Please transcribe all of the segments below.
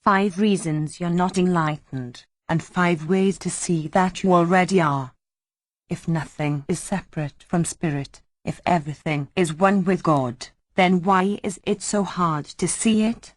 5 reasons you're not enlightened, and 5 ways to see that you already are. If nothing is separate from spirit, if everything is one with God, then why is it so hard to see it?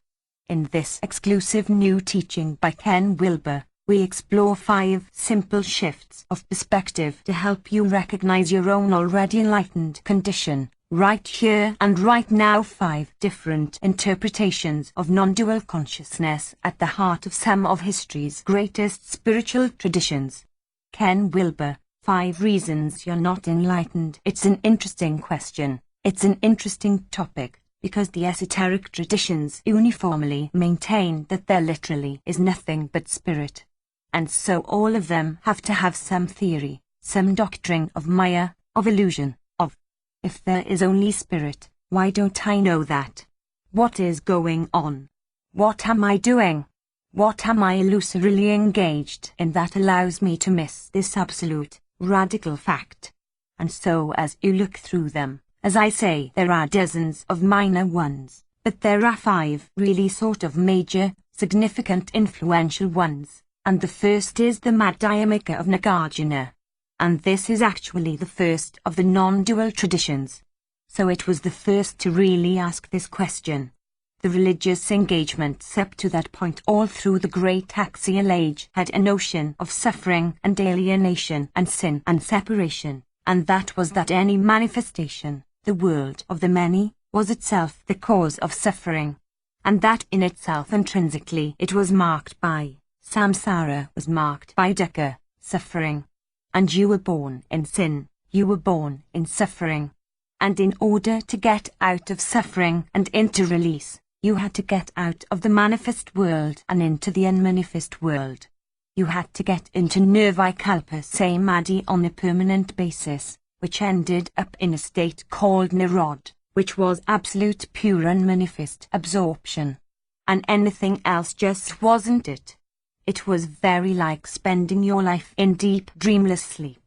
In this exclusive new teaching by Ken Wilber, we explore 5 simple shifts of perspective to help you recognize your own already enlightened condition, right here and right now. 5 different interpretations of non-dual consciousness at the heart of some of history's greatest spiritual traditions. Ken Wilber, 5 reasons you're not enlightened. It's an interesting question. It's an interesting topic, because the esoteric traditions uniformly maintain that there literally is nothing but spirit. And so all of them have to have some theory, some doctrine of Maya, of illusion, of, if there is only spirit, why don't I know that? What is going on? What am I doing? What am I illusorily engaged in that allows me to miss this absolute, radical fact? And so as you look through them, as I say, there are dozens of minor ones, but there are 5 really sort of major, significant, influential ones, and the first is the Madhyamaka of Nagarjuna. And this is actually the first of the non-dual traditions. So it was the first to really ask this question. The religious engagements up to that point all through the great axial age had a notion of suffering and alienation and sin and separation, and that was that any manifestation, the world of the many, was itself the cause of suffering. And that in itself intrinsically it was marked by, samsara was marked by dukkha, suffering. And you were born in sin, you were born in suffering. And in order to get out of suffering and into release, you had to get out of the manifest world and into the unmanifest world. You had to get into nirvikalpa samadhi on a permanent basis, which ended up in a state called nirod, which was absolute pure unmanifest absorption. And anything else just wasn't it. It was very like spending your life in deep dreamless sleep.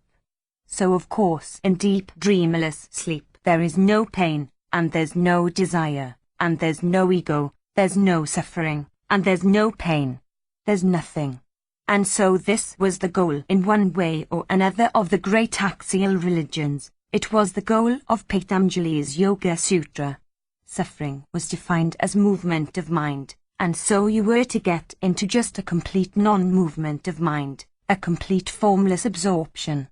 So of course in deep dreamless sleep there is no pain, and there's no desire, and there's no ego, there's no suffering, and there's no pain. There's nothing. And so this was the goal in one way or another of the great axial religions. It was the goal of Patanjali's Yoga Sutra. Suffering was defined as movement of mind. And so you were to get into just a complete non-movement of mind, a complete formless absorption.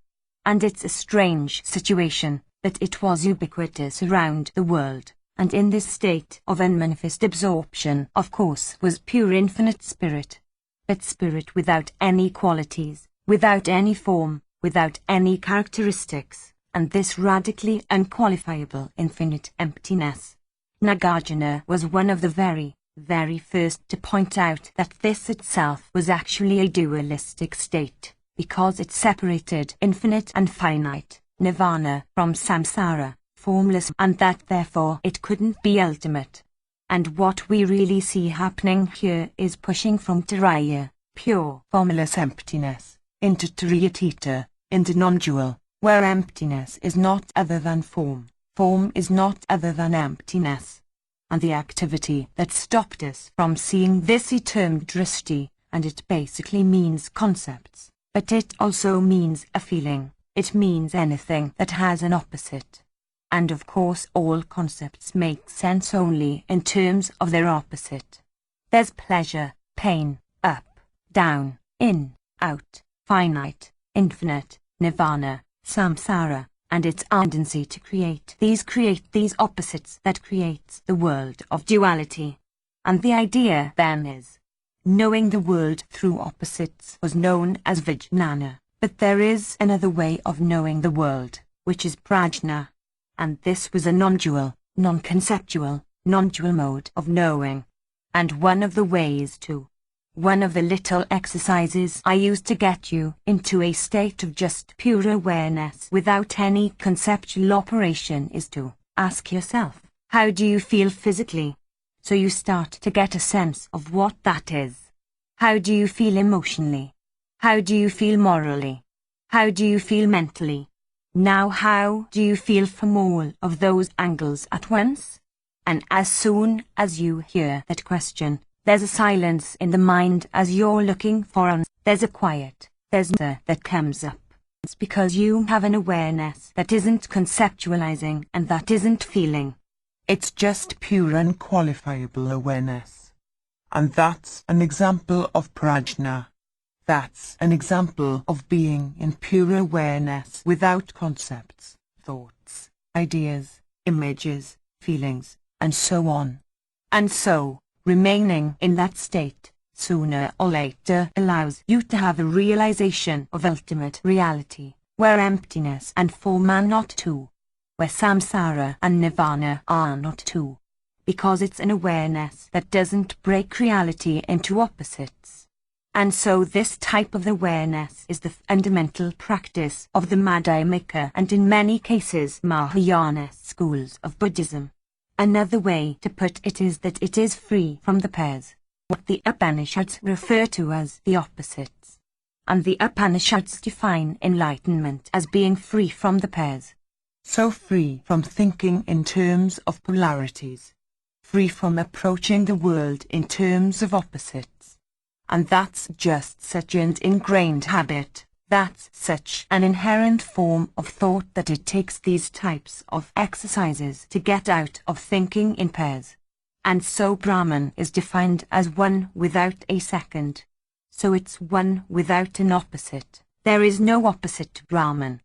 And it's a strange situation, that it was ubiquitous around the world, and in this state of unmanifest absorption, of course, was pure infinite spirit. But spirit without any qualities, without any form, without any characteristics, and this radically unqualifiable infinite emptiness. Nagarjuna was one of the very first to point out that this itself was actually a dualistic state, because it separated infinite and finite, nirvana, from samsara, formless, and that therefore it couldn't be ultimate. And what we really see happening here is pushing from Turiya, pure, formless emptiness, into Turiyatita, into non-dual, where emptiness is not other than form is not other than emptiness. And the activity that stopped us from seeing this he termed drishti, and it basically means concepts, but it also means a feeling, it means anything that has an opposite. And of course all concepts make sense only in terms of their opposite. There's pleasure, pain, up, down, in, out, finite, infinite, nirvana, samsara, and its tendency to create these opposites that creates the world of duality. And the idea then is, knowing the world through opposites was known as vijnana, but there is another way of knowing the world, which is prajna. And this was a non-dual, non-conceptual, non-dual mode of knowing. And one of the ways to, one of the little exercises I use to get you into a state of just pure awareness without any conceptual operation is to ask yourself, how do you feel physically? So you start to get a sense of what that is. How do you feel emotionally? How do you feel morally? How do you feel mentally? Now how do you feel from all of those angles at once? And as soon as you hear that question, There's a silence in the mind as you're looking for answers. There's a quiet, there's an answer that comes up. It's because you have an awareness that isn't conceptualizing and that isn't feeling. It's just pure unqualifiable awareness. And that's an example of prajna. That's an example of being in pure awareness without concepts, thoughts, ideas, images, feelings, and so on. And so, remaining in that state, sooner or later allows you to have a realization of ultimate reality, where emptiness and form are not two, where samsara and nirvana are not two, because it's an awareness that doesn't break reality into opposites. And so this type of awareness is the fundamental practice of the Madhyamika and in many cases Mahayana schools of Buddhism. Another way to put it is that it is free from the pairs, what the Upanishads refer to as the opposites. And the Upanishads define enlightenment as being free from the pairs. So free from thinking in terms of polarities, free from approaching the world in terms of opposites. And that's just such an ingrained habit. That's such an inherent form of thought that it takes these types of exercises to get out of thinking in pairs. And so Brahman is defined as one without a second. So it's one without an opposite. There is no opposite to Brahman.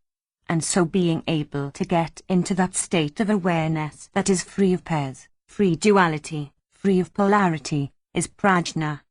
And so being able to get into that state of awareness that is free of pairs, free duality, free of polarity, is prajna.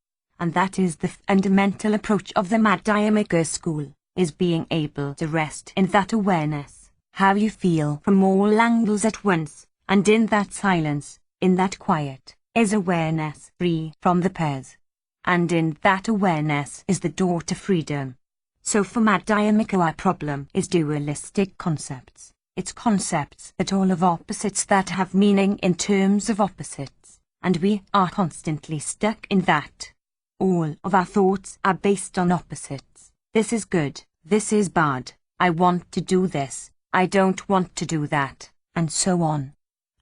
And that is the fundamental approach of the Madhyamika school, is being able to rest in that awareness, how you feel from all angles at once, and in that silence, in that quiet, is awareness free from the pairs. And in that awareness is the door to freedom. So for Madhyamika our problem is dualistic concepts. It's concepts that all of opposites that have meaning in terms of opposites, and we are constantly stuck in that. All of our thoughts are based on opposites. This is good, this is bad, I want to do this, I don't want to do that, and so on.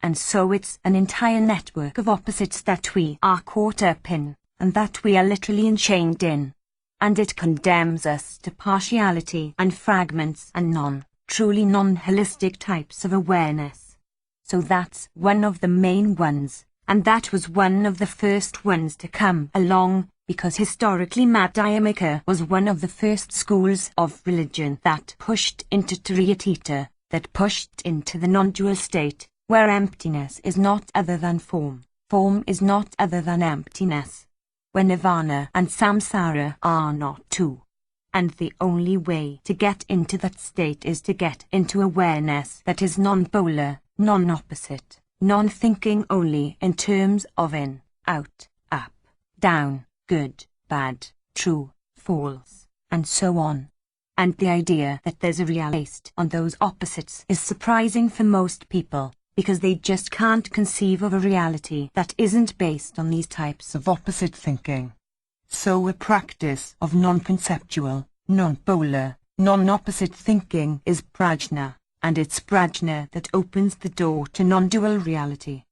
And so it's an entire network of opposites that we are caught up in, and that we are literally enchained in. And it condemns us to partiality and fragments and truly non-holistic types of awareness. So that's one of the main ones, and that was one of the first ones to come along, because historically Madhyamika was one of the first schools of religion that pushed into Triyatita, that pushed into the non-dual state, where emptiness is not other than form, form is not other than emptiness, where nirvana and samsara are not two. And the only way to get into that state is to get into awareness that is non-polar, non-opposite, non-thinking only in terms of in, out, up, down, good, bad, true, false, and so on. And the idea that there's a reality based on those opposites is surprising for most people, because they just can't conceive of a reality that isn't based on these types of opposite thinking. So a practice of non-conceptual, non-polar, non-opposite thinking is prajna, and it's prajna that opens the door to non-dual reality.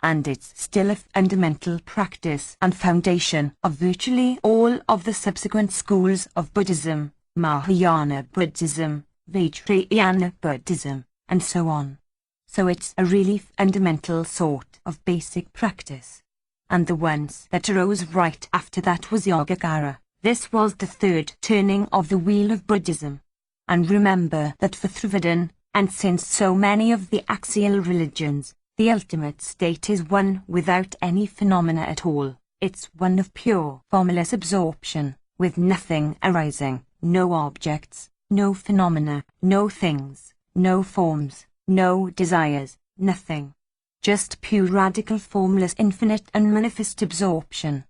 And it's still a fundamental practice and foundation of virtually all of the subsequent schools of Buddhism, Mahayana Buddhism, Vajrayana Buddhism, and so on. So it's a really fundamental sort of basic practice. And the ones that arose right after that was Yogacara. This was the third turning of the wheel of Buddhism. And remember that for Thrividen, and since so many of the axial religions, the ultimate state is one without any phenomena at all. It's one of pure formless absorption, with nothing arising, no objects, no phenomena, no things, no forms, no desires, nothing. Just pure radical formless infinite and manifest absorption.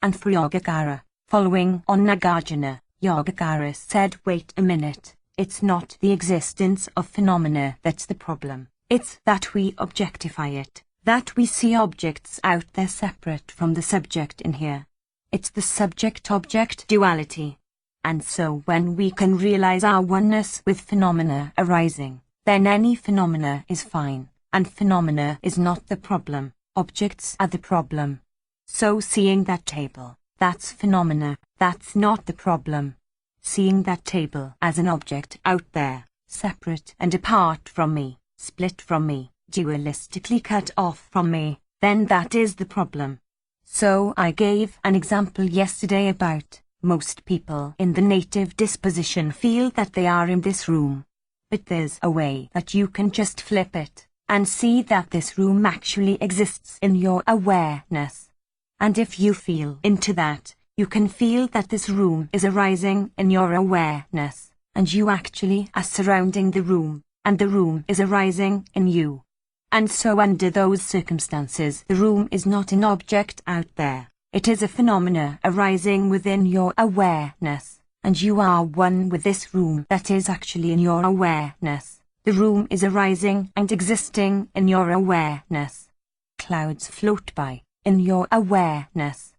And for Yogacara, following on Nagarjuna, Yogacara said, wait a minute, it's not the existence of phenomena that's the problem. It's that we objectify it, that we see objects out there separate from the subject in here. It's the subject-object duality. And so when we can realize our oneness with phenomena arising, then any phenomena is fine, and phenomena is not the problem, objects are the problem. So seeing that table, that's phenomena, that's not the problem. Seeing that table as an object out there, separate and apart from me, split from me, dualistically cut off from me, then that is the problem. So I gave an example yesterday about most people in the native disposition feel that they are in this room. But there's a way that you can just flip it and see that this room actually exists in your awareness. And if you feel into that, you can feel that this room is arising in your awareness, and you actually are surrounding the room, and the room is arising in you. And so under those circumstances, the room is not an object out there. It is a phenomena arising within your awareness, and you are one with this room that is actually in your awareness. The room is arising and existing in your awareness. Clouds float by in your awareness.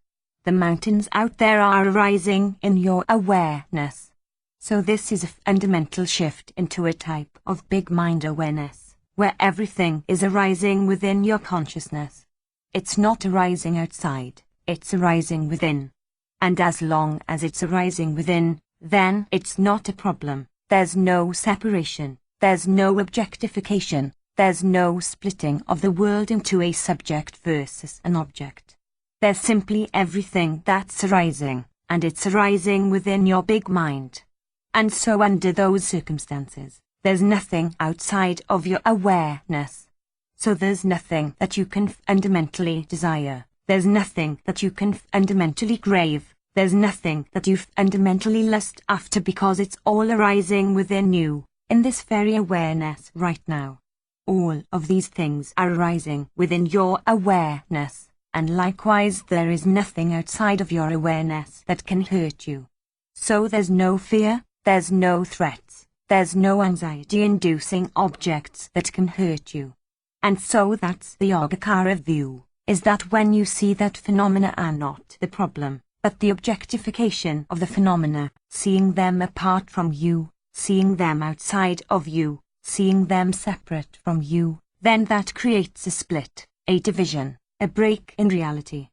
The mountains out there are arising in your awareness. So this is a fundamental shift into a type of big mind awareness, where everything is arising within your consciousness. It's not arising outside, it's arising within. And as long as it's arising within, then it's not a problem. There's no separation, there's no objectification, there's no splitting of the world into a subject versus an object. There's simply everything that's arising, and it's arising within your big mind. And so under those circumstances, there's nothing outside of your awareness. So there's nothing that you can fundamentally desire. There's nothing that you can fundamentally crave. There's nothing that you fundamentally lust after, because it's all arising within you, in this very awareness right now. All of these things are arising within your awareness. And likewise there is nothing outside of your awareness that can hurt you. So there's no fear, there's no threats, there's no anxiety-inducing objects that can hurt you. And so that's the Yogacara view, is that when you see that phenomena are not the problem, but the objectification of the phenomena, seeing them apart from you, seeing them outside of you, seeing them separate from you, then that creates a split, a division, a break in reality.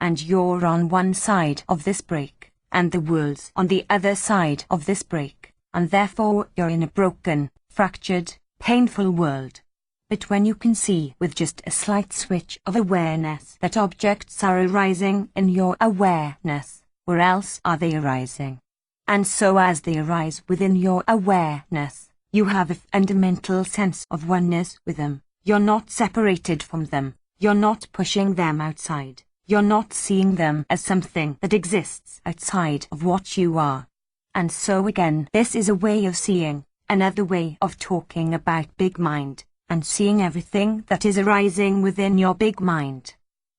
And you're on one side of this break, and the world's on the other side of this break, and therefore you're in a broken, fractured, painful world. But when you can see with just a slight switch of awareness that objects are arising in your awareness, where else are they arising? And so as they arise within your awareness, you have a fundamental sense of oneness with them. You're not separated from them. You're not pushing them outside. You're not seeing them as something that exists outside of what you are. And so again, this is a way of seeing, another way of talking about big mind, and seeing everything that is arising within your big mind.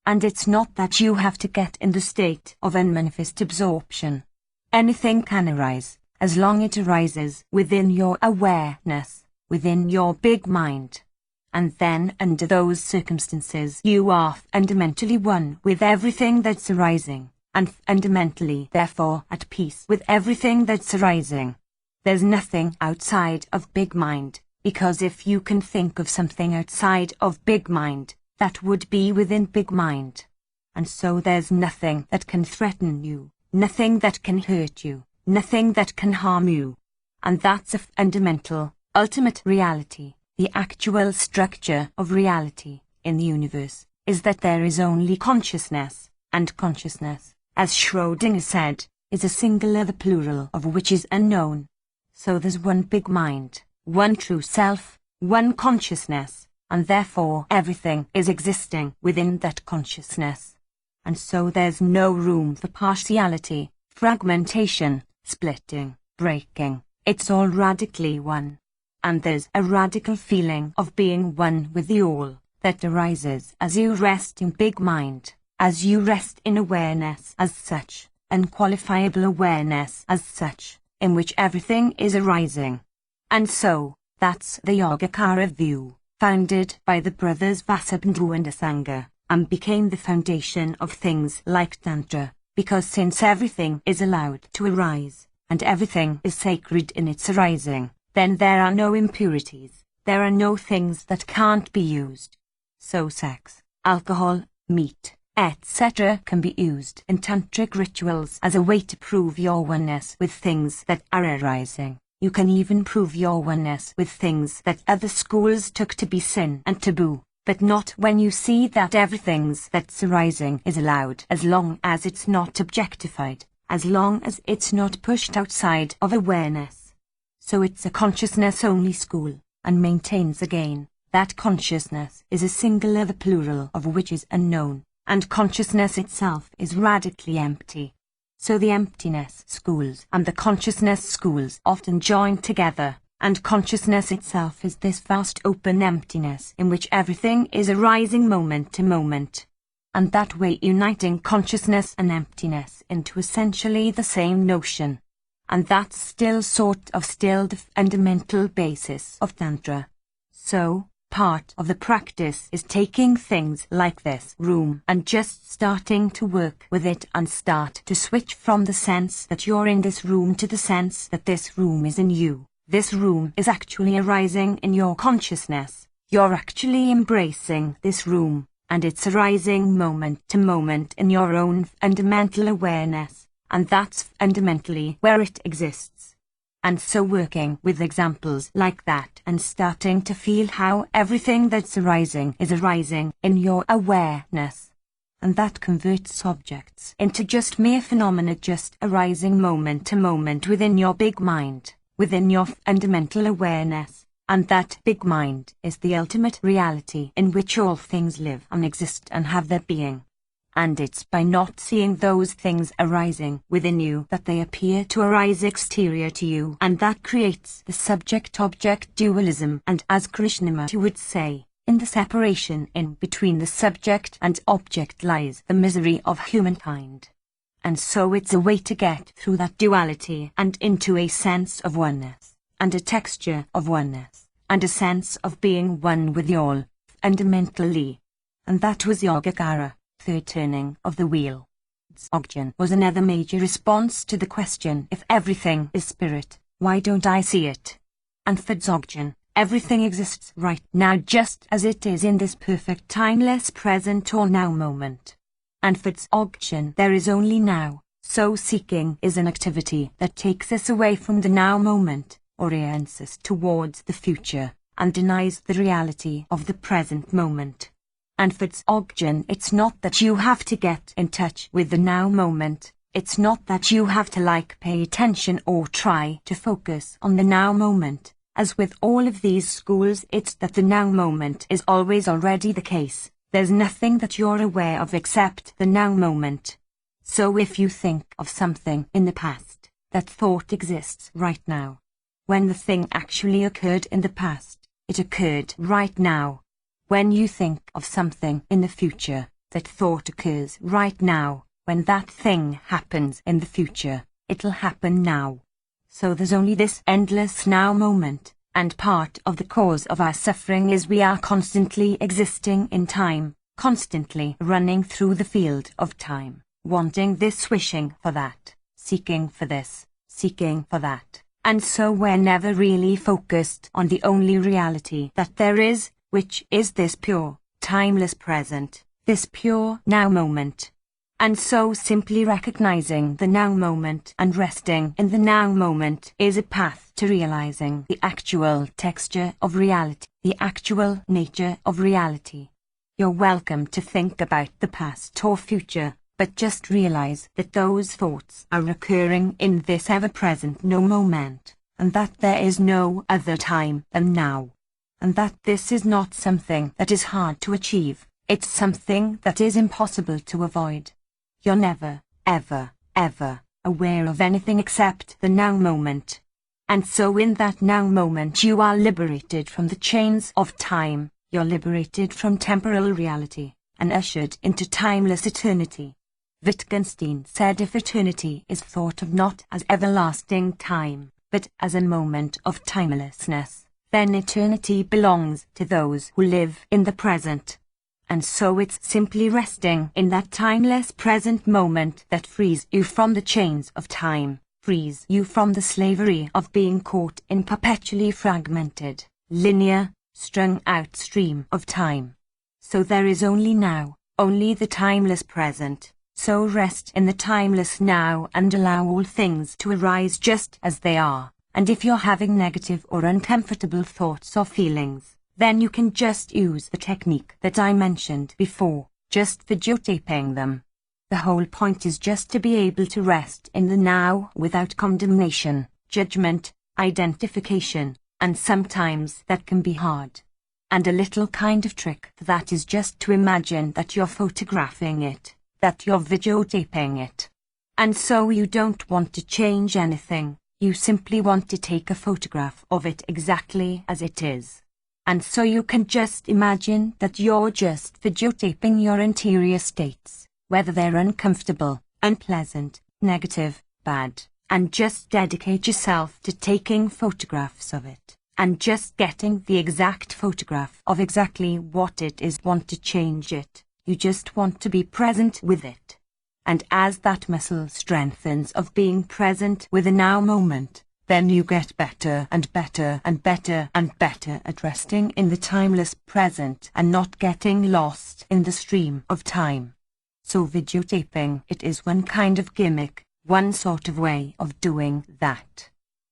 And it's not that you have to get in the state of unmanifest absorption. Anything can arise, as long as it arises within your awareness, within your big mind. And then under those circumstances you are fundamentally one with everything that's arising, and fundamentally therefore at peace with everything that's arising. There's nothing outside of big mind, because if you can think of something outside of big mind, that would be within big mind. And so there's nothing that can threaten you, nothing that can hurt you, nothing that can harm you. And that's a fundamental, ultimate reality. The actual structure of reality in the universe is that there is only consciousness, and consciousness, as Schrödinger said, is a singular, the plural of which is unknown. So there's one big mind, one true self, one consciousness, and therefore everything is existing within that consciousness. And so there's no room for partiality, fragmentation, splitting, breaking. It's all radically one. And there's a radical feeling of being one with the all that arises as you rest in big mind, as you rest in awareness as such, unqualifiable awareness as such, in which everything is arising. And so, that's the Yogacara view, founded by the brothers Vasubandhu and Asanga, and became the foundation of things like Tantra, because since everything is allowed to arise, and everything is sacred in its arising, then there are no impurities, there are no things that can't be used. So sex, alcohol, meat, etc. can be used in tantric rituals as a way to prove your oneness with things that are arising. You can even prove your oneness with things that other schools took to be sin and taboo, but not when you see that everything that's arising is allowed as long as it's not objectified, as long as it's not pushed outside of awareness. So it's a consciousness-only school, and maintains again that consciousness is a singular, the plural of which is unknown, and consciousness itself is radically empty. So the emptiness schools and the consciousness schools often join together, and consciousness itself is this vast open emptiness in which everything is arising moment to moment. And that way uniting consciousness and emptiness into essentially the same notion. And that's still the fundamental basis of Tantra. So, part of the practice is taking things like this room and just starting to work with it and start to switch from the sense that you're in this room to the sense that this room is in you. This room is actually arising in your consciousness. You're actually embracing this room, and it's arising moment to moment in your own fundamental awareness, and that's fundamentally where it exists. And so working with examples like that and starting to feel how everything that's arising is arising in your awareness. And that converts objects into just mere phenomena just arising moment to moment within your big mind, within your fundamental awareness. And that big mind is the ultimate reality in which all things live and exist and have their being. And it's by not seeing those things arising within you that they appear to arise exterior to you, and that creates the subject-object dualism, and as Krishnamurti would say, in the separation in between the subject and object lies the misery of humankind. And so it's a way to get through that duality and into a sense of oneness, and a texture of oneness, and a sense of being one with the all, fundamentally. And that was Yogacara. Third turning of the wheel. Dzogchen was another major response to the question, if everything is spirit, why don't I see it? And for Dzogchen, everything exists right now just as it is in this perfect timeless present or now moment. And for Dzogchen there is only now, so seeking is an activity that takes us away from the now moment, orients us towards the future, and denies the reality of the present moment. And for Dzogchen, it's not that you have to get in touch with the now moment, it's not that you have to pay attention or try to focus on the now moment. As with all of these schools, it's that the now moment is always already the case. There's nothing that you're aware of except the now moment. So if you think of something in the past, that thought exists right now. When the thing actually occurred in the past, it occurred right now. When you think of something in the future, that thought occurs right now. When that thing happens in the future, it'll happen now. So there's only this endless now moment, and part of the cause of our suffering is we are constantly existing in time, constantly running through the field of time, wanting this, wishing for that, seeking for this, seeking for that. And so we're never really focused on the only reality that there is, which is this pure, timeless present, this pure now moment. And so simply recognizing the now moment and resting in the now moment is a path to realizing the actual texture of reality, the actual nature of reality. You're welcome to think about the past or future, but just realize that those thoughts are occurring in this ever-present no moment, and that there is no other time than now. And that this is not something that is hard to achieve, it's something that is impossible to avoid. You're never, ever, ever aware of anything except the now moment. And so in that now moment you are liberated from the chains of time, you're liberated from temporal reality, and ushered into timeless eternity. Wittgenstein said if eternity is thought of not as everlasting time, but as a moment of timelessness, then eternity belongs to those who live in the present. And so it's simply resting in that timeless present moment that frees you from the chains of time, frees you from the slavery of being caught in perpetually fragmented, linear, strung out stream of time. So there is only now, only the timeless present. So rest in the timeless now and allow all things to arise just as they are. And if you're having negative or uncomfortable thoughts or feelings, then you can just use the technique that I mentioned before, just videotaping them. The whole point is just to be able to rest in the now without condemnation, judgment, identification, and sometimes that can be hard. And a little kind of trick for that is just to imagine that you're photographing it, that you're videotaping it. And so you don't want to change anything, you simply want to take a photograph of it exactly as it is. And so you can just imagine that you're just videotaping your interior states, whether they're uncomfortable, unpleasant, negative, bad, and just dedicate yourself to taking photographs of it, and just getting the exact photograph of exactly what it is. Want to change it, you just want to be present with it. And as that muscle strengthens of being present with the now moment, then you get better and better and better and better at resting in the timeless present and not getting lost in the stream of time. So videotaping it is one kind of gimmick, one sort of way of doing that.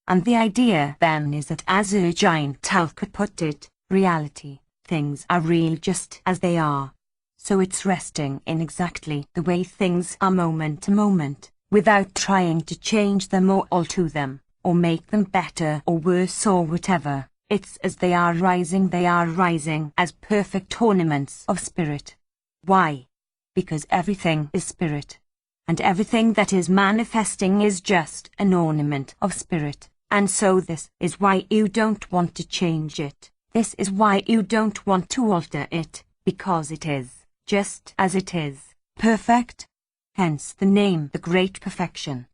And the idea then is that, as Ujjain Talka put it, reality, things are real just as they are. So it's resting in exactly the way things are moment to moment, without trying to change them or alter them, or make them better or worse or whatever. It's as they are rising as perfect ornaments of spirit. Why? Because everything is spirit. And everything that is manifesting is just an ornament of spirit. And so this is why you don't want to change it. This is why you don't want to alter it, because it is, just as it is, perfect. Hence the name, the Great Perfection.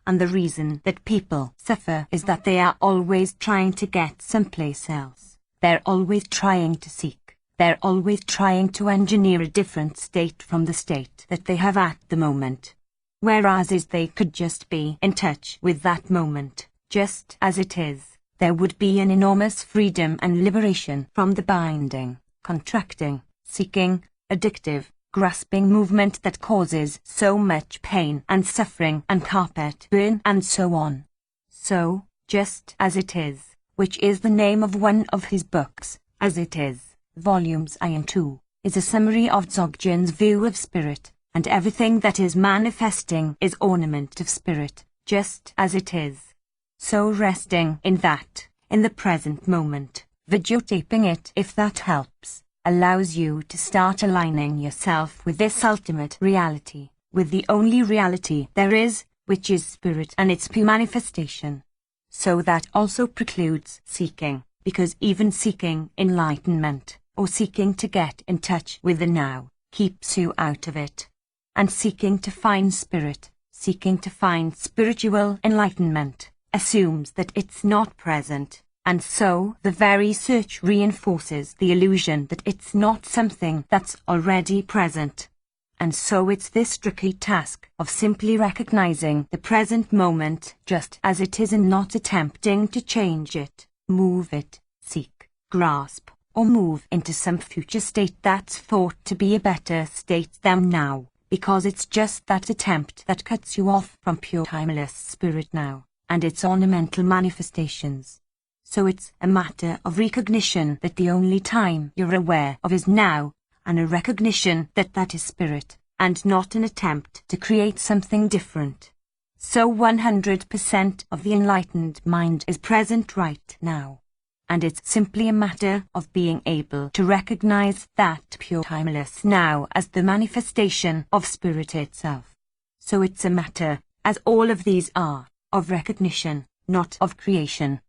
And the reason that people suffer is that they are always trying to get someplace else. They're always trying to seek. They're always trying to engineer a different state from the state that they have at the moment. Whereas if they could just be in touch with that moment, just as it is, there would be an enormous freedom and liberation from the binding, contracting, seeking, addictive, grasping movement that causes so much pain and suffering and carpet burn and so on. So, just as it is, which is the name of one of his books, As It Is, Volumes I and II, is a summary of Dzogchen's view of spirit, and everything that is manifesting is ornament of spirit, just as it is. So resting in that, in the present moment, videotaping it if that helps, allows you to start aligning yourself with this ultimate reality, with the only reality there is, which is spirit and its pure manifestation. So that also precludes seeking, because even seeking enlightenment, or seeking to get in touch with the now, keeps you out of it. And seeking to find spirit, seeking to find spiritual enlightenment, assumes that it's not present, and so the very search reinforces the illusion that it's not something that's already present. And so it's this tricky task of simply recognizing the present moment just as it is and not attempting to change it, move it, seek, grasp, or move into some future state that's thought to be a better state than now, because it's just that attempt that cuts you off from pure timeless spirit now, and its ornamental manifestations. So it's a matter of recognition that the only time you're aware of is now, and a recognition that that is spirit, and not an attempt to create something different. So 100% of the enlightened mind is present right now. And it's simply a matter of being able to recognize that pure timeless now as the manifestation of spirit itself. So it's a matter, as all of these are, of recognition, not of creation.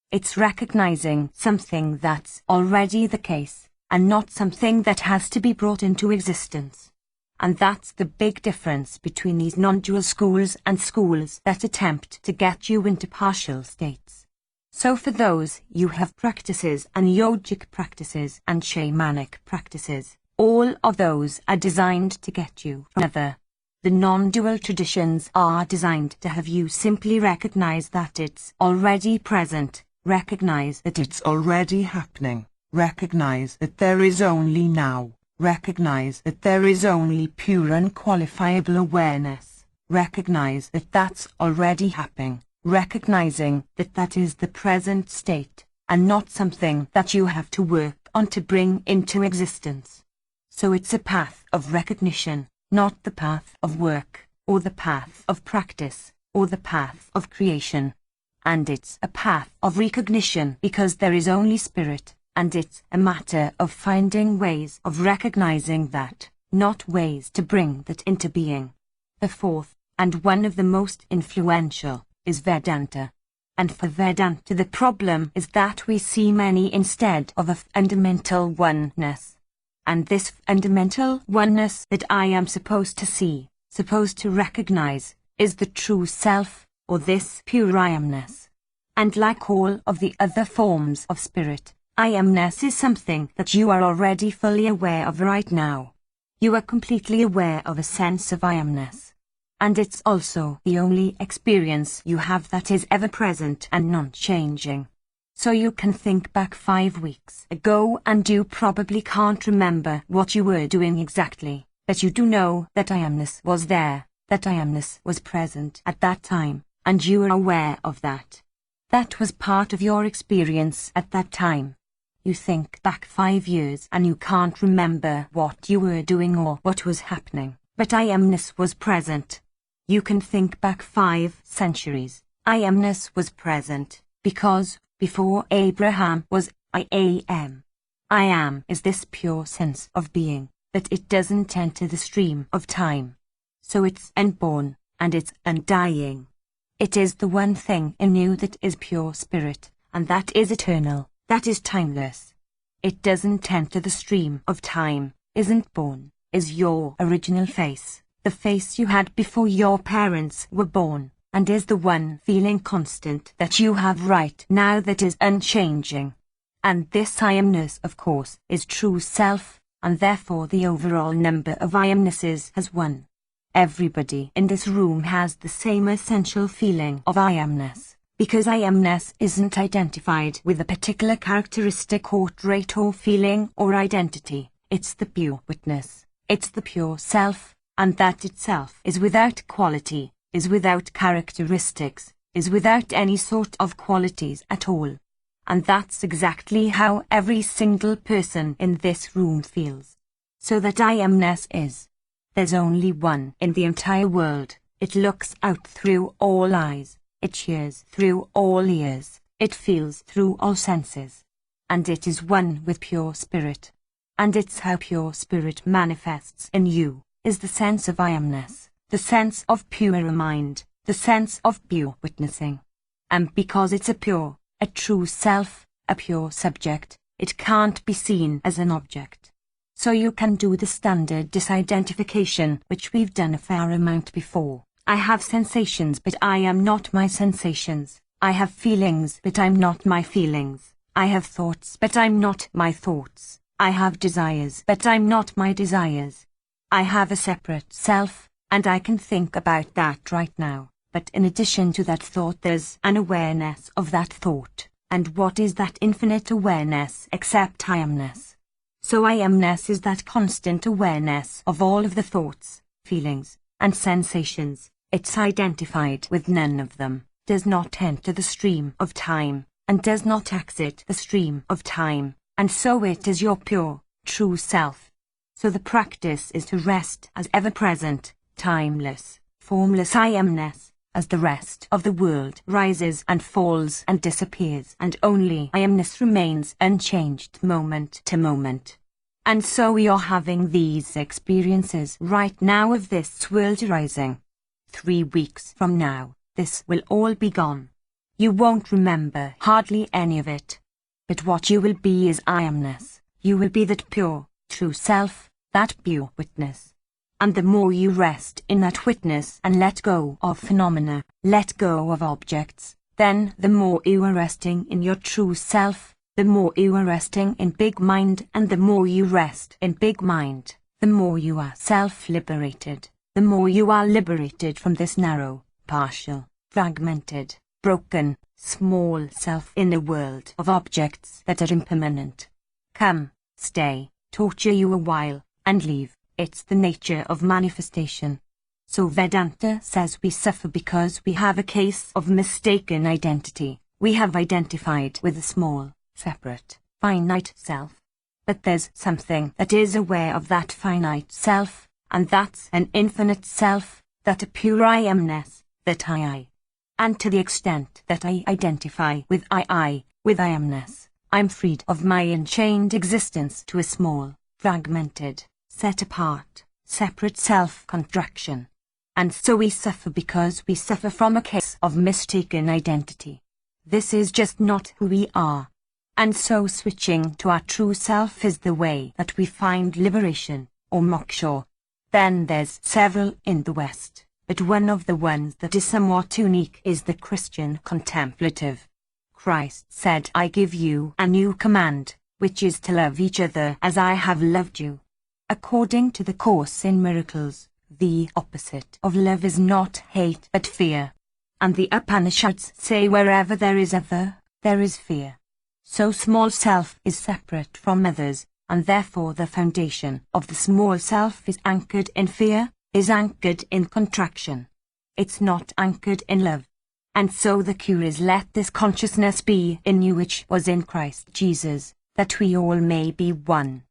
It's recognizing something that's already the case, and not something that has to be brought into existence. And that's the big difference between these non-dual schools and schools that attempt to get you into partial states. So for those, you have practices and yogic practices and shamanic practices. All of those are designed to get you from another. The non-dual traditions are designed to have you simply recognize that it's already present, recognize that it's already happening, recognize that there is only now, Recognize that there is only pure unqualifiable awareness. Recognize that that's already happening. Recognizing that that is the present state, and not something that you have to work on to bring into existence. So it's a path of recognition, not the path of work, or the path of practice, or the path of creation. And it's a path of recognition because there is only spirit, and it's a matter of finding ways of recognizing that, not ways to bring that into being. The fourth, and one of the most influential, is Vedanta. And for Vedanta the problem is that we see many instead of a fundamental oneness. And this fundamental oneness that I am supposed to see, supposed to recognize, is the true self, or this pure I amness. And like all of the other forms of spirit, I amness is something that you are already fully aware of right now. You are completely aware of a sense of I amness. And it's also the only experience you have that is ever present and non-changing. So you can think back 5 weeks ago and you probably can't remember what you were doing exactly, but you do know that I amness was there, that I amness was present at that time, and you are aware of that. That was part of your experience at that time. You think back 5 years and you can't remember what you were doing or what was happening, but I amness was present. You can think back 5 centuries. I amness was present, because, before Abraham was, I am. I am is this pure sense of being, that it doesn't enter the stream of time. So it's unborn, and it's undying. It is the one thing in you that is pure spirit, and that is eternal, that is timeless. It doesn't enter the stream of time, isn't born, is your original face. The face you had before your parents were born, and is the one feeling constant that you have right now that is unchanging. And this I amness, of course, is true self, and therefore the overall number of I amnesses has 1. Everybody in this room has the same essential feeling of I amness, because I amness isn't identified with a particular characteristic or trait or feeling or identity. It's the pure witness. It's the pure self. And that itself is without quality, is without characteristics, is without any sort of qualities at all. And that's exactly how every single person in this room feels. So that I amness is. There's only one in the entire world. It looks out through all eyes. It hears through all ears. It feels through all senses. And it is one with pure spirit. And it's how pure spirit manifests in you. Is the sense of I amness, the sense of pure mind, the sense of pure witnessing. And because it's a true self, a pure subject, it can't be seen as an object. So you can do the standard disidentification, which we've done a fair amount before. I have sensations, but I am not my sensations. I have feelings, but I'm not my feelings. I have thoughts, but I'm not my thoughts. I have desires, but I'm not my desires. I have a separate self, and I can think about that right now, but in addition to that thought there's an awareness of that thought, and what is that infinite awareness except I amness? So I amness is that constant awareness of all of the thoughts, feelings, and sensations. It's identified with none of them, does not enter the stream of time, and does not exit the stream of time, and so it is your pure, true self. So the practice is to rest as ever-present, timeless, formless I amness, as the rest of the world rises and falls and disappears, and only I amness remains unchanged moment to moment. And so we are having these experiences right now of this world rising. 3 weeks from now, this will all be gone. You won't remember hardly any of it. But what you will be is I amness. You will be that pure, true self, that pure witness. And the more you rest in that witness and let go of phenomena, let go of objects, then the more you are resting in your true self, the more you are resting in big mind, and the more you rest in big mind, the more you are self-liberated, the more you are liberated from this narrow, partial, fragmented, broken, small self in a world of objects that are impermanent. Come, stay, torture you a while, and leave. It's the nature of manifestation. So Vedanta says we suffer because we have a case of mistaken identity. We have identified with a small, separate, finite self. But there's something that is aware of that finite self, and that's an infinite self, that a pure I amness, that I. And to the extent that I identify with with I amness, I'm freed of my enchained existence to a small, fragmented, set apart, separate self-contraction. And so we suffer because we suffer from a case of mistaken identity. This is just not who we are. And so switching to our true self is the way that we find liberation, or moksha. Then there's several in the West, but one of the ones that is somewhat unique is the Christian contemplative. Christ said, I give you a new command, which is to love each other as I have loved you. According to the Course in Miracles, the opposite of love is not hate but fear. And the Upanishads say wherever there is other, there is fear. So small self is separate from others, and therefore the foundation of the small self is anchored in fear, is anchored in contraction. It's not anchored in love. And so the cure is let this consciousness be in you which was in Christ Jesus, that we all may be one.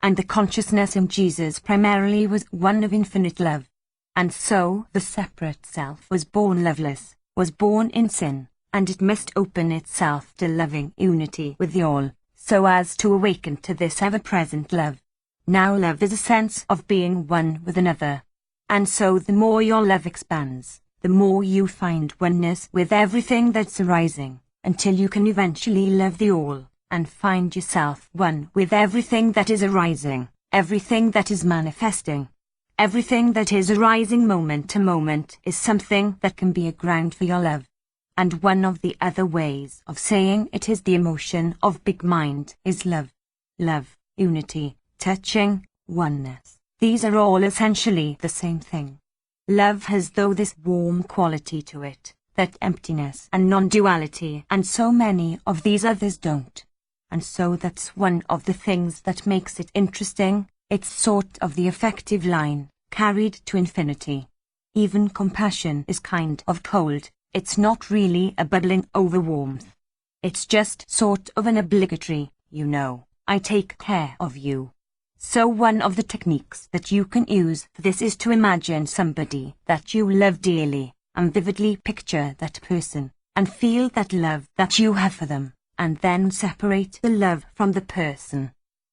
And the consciousness in Jesus primarily was one of infinite love. And so the separate self was born loveless, was born in sin, and it must open itself to loving unity with the all, so as to awaken to this ever-present love. Now love is a sense of being one with another. And so the more your love expands, the more you find oneness with everything that's arising, until you can eventually love the all, and find yourself one with everything that is arising, everything that is manifesting. Everything that is arising moment to moment is something that can be a ground for your love. And one of the other ways of saying it is the emotion of big mind is love. Love, unity, touching, oneness. These are all essentially the same thing. Love has though this warm quality to it, that emptiness and non-duality, and so many of these others don't. And so that's one of the things that makes it interesting. It's sort of the effective line, carried to infinity. Even compassion is kind of cold. It's not really a bubbling over warmth. It's just sort of an obligatory, you know, I take care of you. So one of the techniques that you can use for this is to imagine somebody that you love dearly, and vividly picture that person, and feel that love that you have for them, and then separate the love from the person.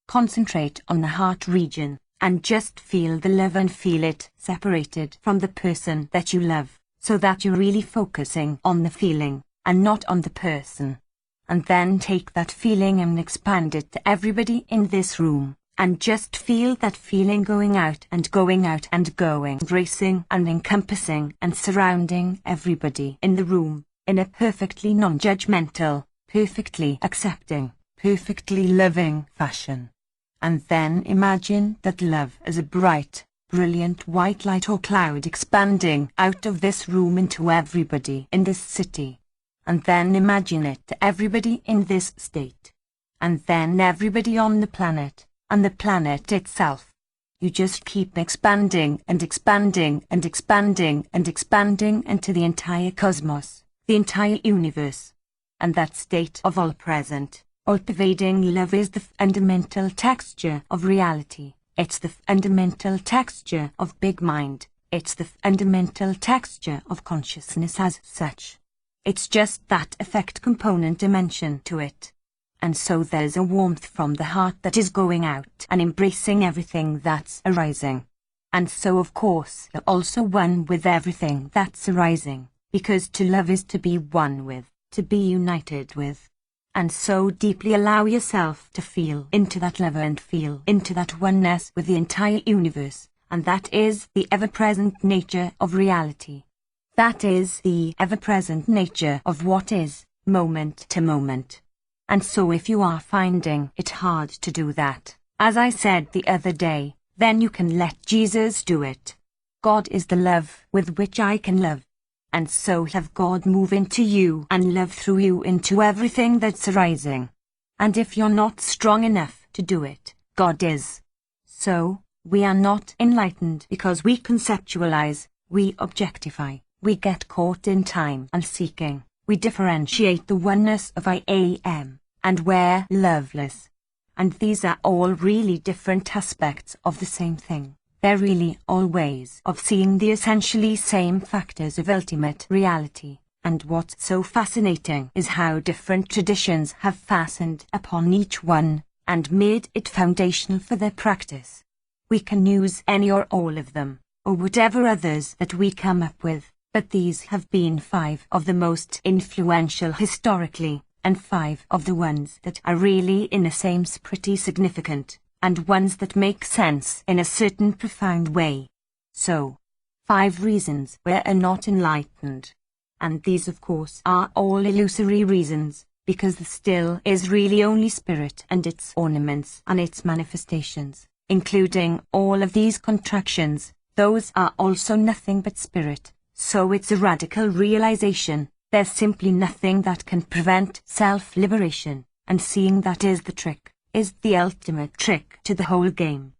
Concentrate on the heart region, and just feel the love and feel it separated from the person that you love, so that you're really focusing on the feeling, and not on the person. And then take that feeling and expand it to everybody in this room, and just feel that feeling going out and going out and going, embracing and encompassing and surrounding everybody in the room, in a perfectly non-judgmental, perfectly accepting, perfectly loving fashion. And then imagine that love as a bright, brilliant white light or cloud expanding out of this room into everybody in this city. And then imagine it to everybody in this state. And then everybody on the planet, and the planet itself. You just keep expanding and expanding and expanding and expanding into the entire cosmos, the entire universe. And that state of all-present, all-pervading love is the fundamental texture of reality. It's the fundamental texture of big mind. It's the fundamental texture of consciousness as such. It's just that effect component dimension to it. And so there's a warmth from the heart that is going out and embracing everything that's arising. And so of course you're also one with everything that's arising, because to love is to be one with, to be united with. And so deeply allow yourself to feel into that love and feel into that oneness with the entire universe, and that is the ever-present nature of reality. That is the ever-present nature of what is, moment to moment. And so if you are finding it hard to do that, as I said the other day, then you can let Jesus do it. God is the love with which I can love. And so have God move into you and love through you into everything that's arising. And if you're not strong enough to do it, God is. So, We are not enlightened because we conceptualize, we objectify, we get caught in time and seeking, we differentiate the oneness of I am, and we're loveless. And these are all really different aspects of the same thing. They're really all ways of seeing the essentially same factors of ultimate reality. And what's so fascinating is how different traditions have fastened upon each one, and made it foundational for their practice. We can use any or all of them, or whatever others that we come up with, but these have been 5 of the most influential historically, and 5 of the ones that are really in a sense pretty significant, and ones that make sense in a certain profound way. So, 5 reasons we're not enlightened. And these of course are all illusory reasons, because the still is really only spirit and its ornaments and its manifestations, including all of these contractions. Those are also nothing but spirit, so it's a radical realization. There's simply nothing that can prevent self-liberation, and seeing that is the trick, is the ultimate trick to the whole game.